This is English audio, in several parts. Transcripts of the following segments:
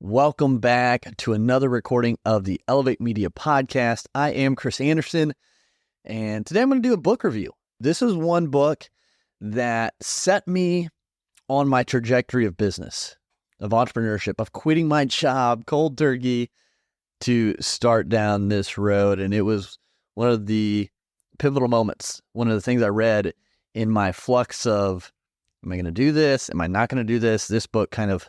Welcome back to another recording of the Elevate Media Podcast. I am Chris Anderson, and today I'm going to do a book review. This is one book that set me on my trajectory of business, of entrepreneurship, of quitting my job cold turkey to start down this road. And it was one of the pivotal moments, one of the things I read in my flux of, am I going to do this? Am I not going to do this? This book kind of,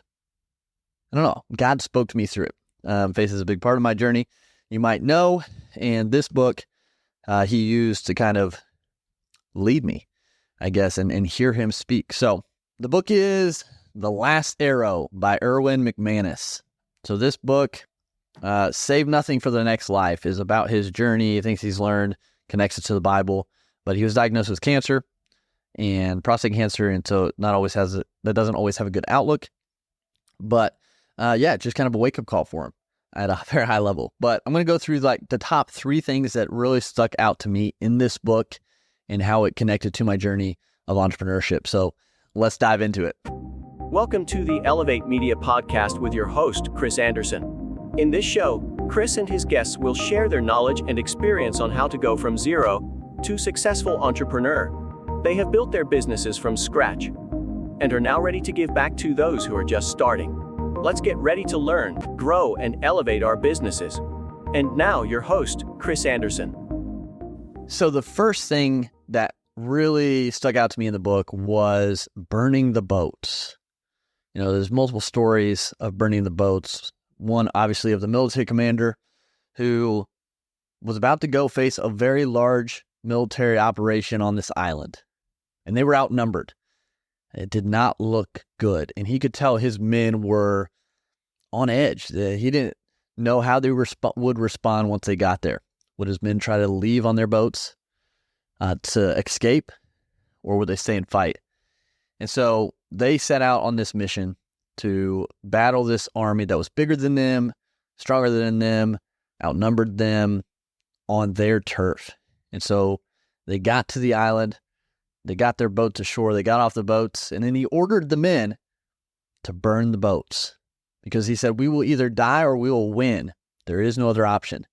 I don't know, God spoke to me through it. Faith is a big part of my journey, you might know. And this book he used to kind of lead me, I guess, and hear him speak. So the book is The Last Arrow by Erwin McManus. So this book, Save Nothing for the Next Life, is about his journey, things he's learned, connects it to the Bible. But he was diagnosed with cancer and prostate cancer, and so that doesn't always have a good outlook. But just kind of a wake-up call for him at a very high level. But I'm going to go through like the top 3 things that really stuck out to me in this book and how it connected to my journey of entrepreneurship. So let's dive into it. Welcome to the Elevate Media Podcast with your host, Chris Anderson. In this show, Chris and his guests will share their knowledge and experience on how to go from zero to successful entrepreneur. They have built their businesses from scratch and are now ready to give back to those who are just starting. Let's get ready to learn, grow, and elevate our businesses. And now, your host, Chris Anderson. So the first thing that really stuck out to me in the book was burning the boats. You know, there's multiple stories of burning the boats. One, obviously, of the military commander who was about to go face a very large military operation on this island. And they were outnumbered. It did not look good. And he could tell his men were on edge. He didn't know how they would respond once they got there. Would his men try to leave on their boats to escape, or would they stay and fight? And so they set out on this mission to battle this army that was bigger than them, stronger than them, outnumbered them on their turf. And so they got to the island. They got their boats ashore, they got off the boats, and then he ordered the men to burn the boats because he said, we will either die or we will win. There is no other option.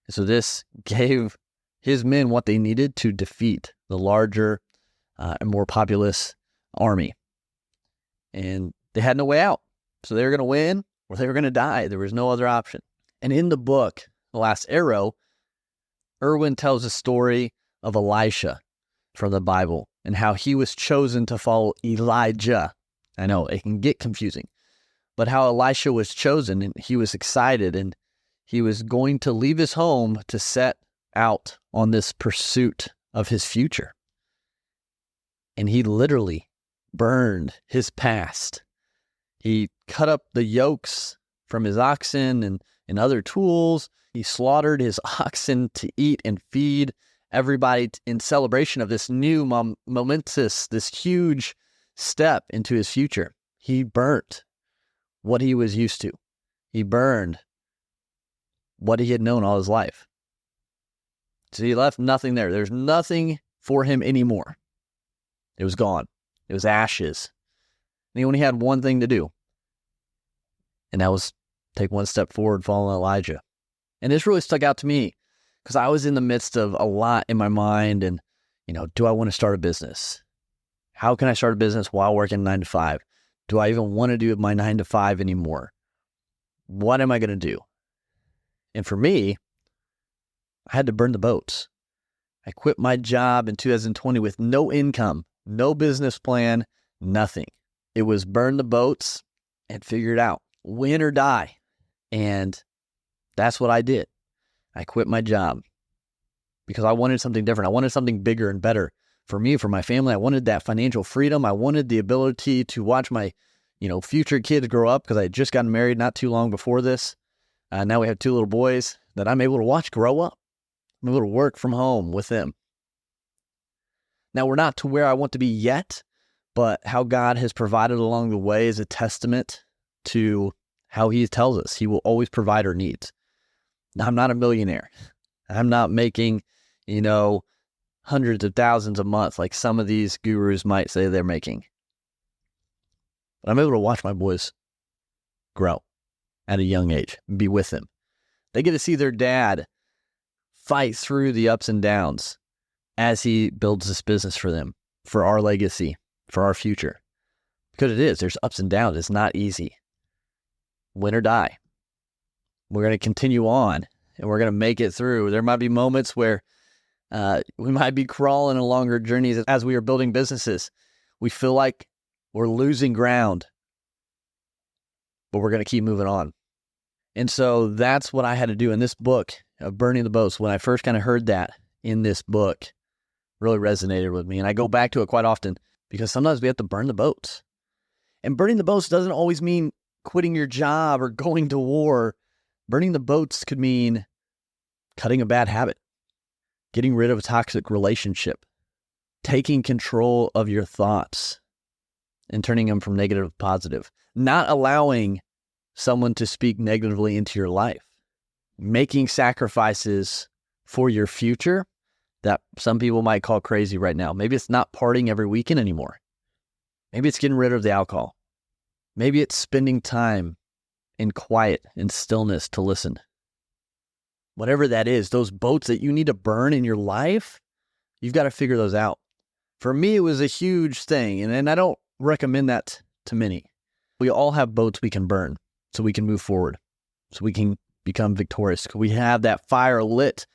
And so this gave his men what they needed to defeat the larger and more populous army. And they had no way out. So they were going to win or they were going to die. There was no other option. And in the book, The Last Arrow, Erwin tells a story of Elisha from the Bible and how he was chosen to follow Elijah. I know it can get confusing, but how Elisha was chosen, and he was excited, and he was going to leave his home to set out on this pursuit of his future. And he literally burned his past. He cut up the yokes from his oxen and other tools. He slaughtered his oxen to eat and feed everybody in celebration of this new momentous, this huge step into his future. He burnt what he was used to. He burned what he had known all his life. So he left nothing there. There's nothing for him anymore. It was gone. It was ashes. And he only had one thing to do. And that was take one step forward, follow Elijah. And this really stuck out to me, because I was in the midst of a lot in my mind and, do I want to start a business? How can I start a business while working 9 to 5? Do I even want to do my 9 to 5 anymore? What am I going to do? And for me, I had to burn the boats. I quit my job in 2020 with no income, no business plan, nothing. It was burn the boats and figure it out, win or die. And that's what I did. I quit my job because I wanted something different. I wanted something bigger and better for me, for my family. I wanted that financial freedom. I wanted the ability to watch my, future kids grow up, because I had just gotten married not too long before this. Now we have 2 little boys that I'm able to watch grow up. I'm able to work from home with them. Now we're not to where I want to be yet, but how God has provided along the way is a testament to how he tells us he will always provide our needs. Now, I'm not a millionaire. I'm not making, hundreds of thousands a month like some of these gurus might say they're making. But I'm able to watch my boys grow. at a young age, be with them. They get to see their dad fight through the ups and downs as he builds this business for them, for our legacy, for our future. Because there's ups and downs. It's not easy. Win or die. We're going to continue on and we're going to make it through. There might be moments where we might be crawling on longer journeys as we are building businesses. We feel like we're losing ground, but we're going to keep moving on. And so that's what I had to do in this book of Burning the Boats. When I first kind of heard that in this book, really resonated with me. And I go back to it quite often because sometimes we have to burn the boats. And burning the boats doesn't always mean quitting your job or going to war. Burning the boats could mean cutting a bad habit, getting rid of a toxic relationship, taking control of your thoughts and turning them from negative to positive, not allowing someone to speak negatively into your life, making sacrifices for your future that some people might call crazy right now. Maybe it's not partying every weekend anymore. Maybe it's getting rid of the alcohol. Maybe it's spending time in quiet and stillness to listen. Whatever that is, those boats that you need to burn in your life, you've got to figure those out. For me, it was a huge thing, and I don't recommend that to many. We all have boats we can burn so we can move forward, so we can become victorious. We have that fire lit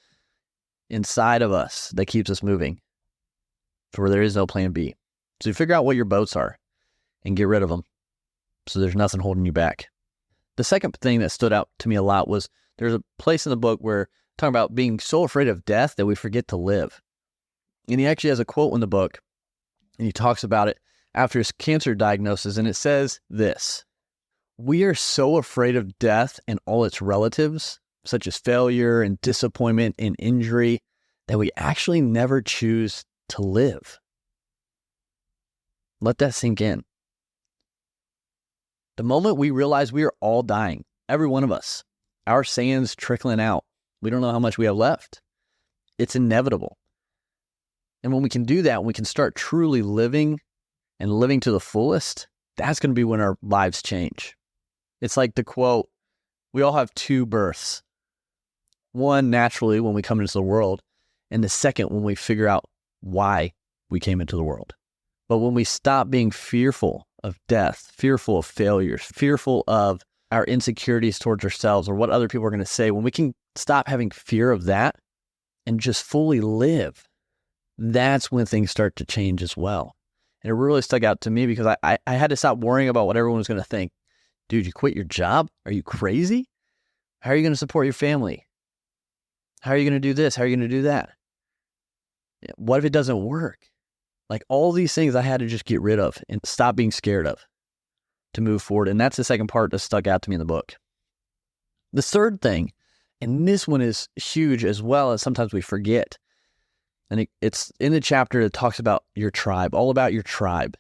inside of us that keeps us moving, for there is no plan B. So you figure out what your boats are and get rid of them so there's nothing holding you back. The second thing that stood out to me a lot was there's a place in the book where talking about being so afraid of death that we forget to live. And he actually has a quote in the book, and he talks about it after his cancer diagnosis, and it says this: "We are so afraid of death and all its relatives, such as failure and disappointment and injury, that we actually never choose to live." Let that sink in. The moment we realize we are all dying, every one of us, our sand's trickling out, we don't know how much we have left. It's inevitable. And when we can do that, when we can start truly living and living to the fullest, that's going to be when our lives change. It's like the quote, we all have two births. One naturally when we come into the world, and the second when we figure out why we came into the world. But when we stop being fearful of death, fearful of failures, fearful of our insecurities towards ourselves or what other people are going to say, when we can stop having fear of that and just fully live, that's when things start to change as well. And it really stuck out to me because I had to stop worrying about what everyone was going to think. Dude, you quit your job? Are you crazy? How are you going to support your family? How are you going to do this? How are you going to do that? What if it doesn't work? Like all these things I had to just get rid of and stop being scared of to move forward. And that's the second part that stuck out to me in the book. The third thing, and this one is huge as well as sometimes we forget. And it's in the chapter that talks about your tribe, all about your tribe.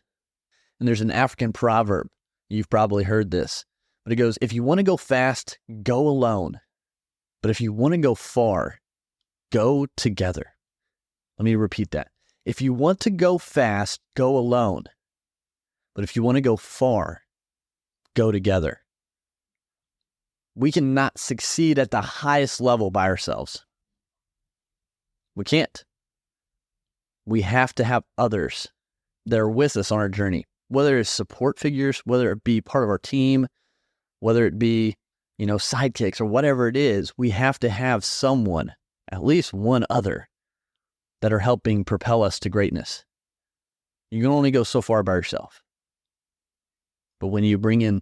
And there's an African proverb. You've probably heard this, but it goes, if you want to go fast, go alone. But if you want to go far, go together. Let me repeat that. If you want to go fast, go alone. But if you want to go far, go together. We cannot succeed at the highest level by ourselves. We can't. We have to have others that are with us on our journey, whether it's support figures, whether it be part of our team, whether it be, sidekicks or whatever it is. We have to have someone, at least one other, that are helping propel us to greatness. You can only go so far by yourself. But when you bring in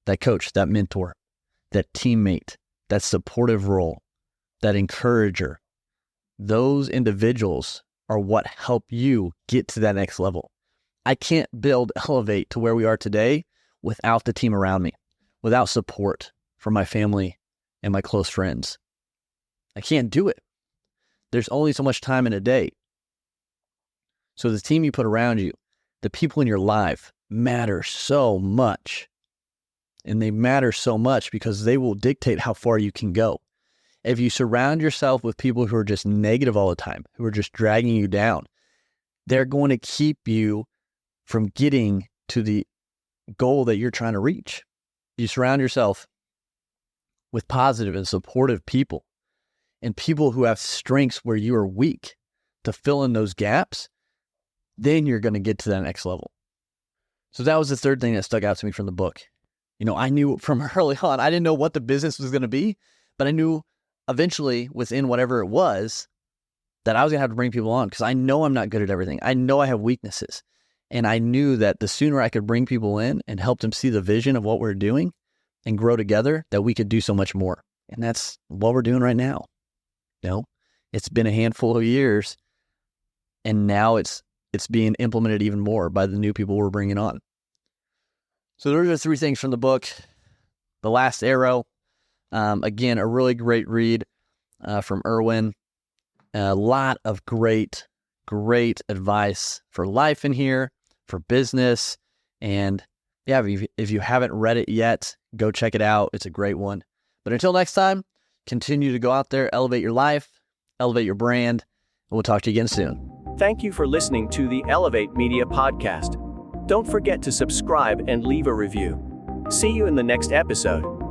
that coach, that mentor, that teammate, that supportive role, that encourager, those individuals are what help you get to that next level. I can't elevate to where we are today without the team around me, without support from my family and my close friends. I can't do it. There's only so much time in a day. So the team you put around you, the people in your life matter so much. And they matter so much because they will dictate how far you can go. If you surround yourself with people who are just negative all the time, who are just dragging you down, they're going to keep you from getting to the goal that you're trying to reach. You surround yourself with positive and supportive people and people who have strengths where you are weak to fill in those gaps, then you're going to get to that next level. So that was the third thing that stuck out to me from the book. I knew from early on, I didn't know what the business was going to be, but I knew eventually within whatever it was that I was going to have to bring people on, because I know I'm not good at everything. I know I have weaknesses. And I knew that the sooner I could bring people in and help them see the vision of what we're doing and grow together, that we could do so much more. And that's what we're doing right now. It's been a handful of years, and now it's being implemented even more by the new people we're bringing on. So those are 3 things from the book. The Last Arrow, again, a really great read from Erwin. A lot of great advice for life in here, for business. And yeah, if you haven't read it yet, go check it out. It's a great one. But until next time, continue to go out there, elevate your life, elevate your brand, and we'll talk to you again soon. Thank you for listening to the Elevate Media Podcast. Don't forget to subscribe and leave a review. See you in the next episode.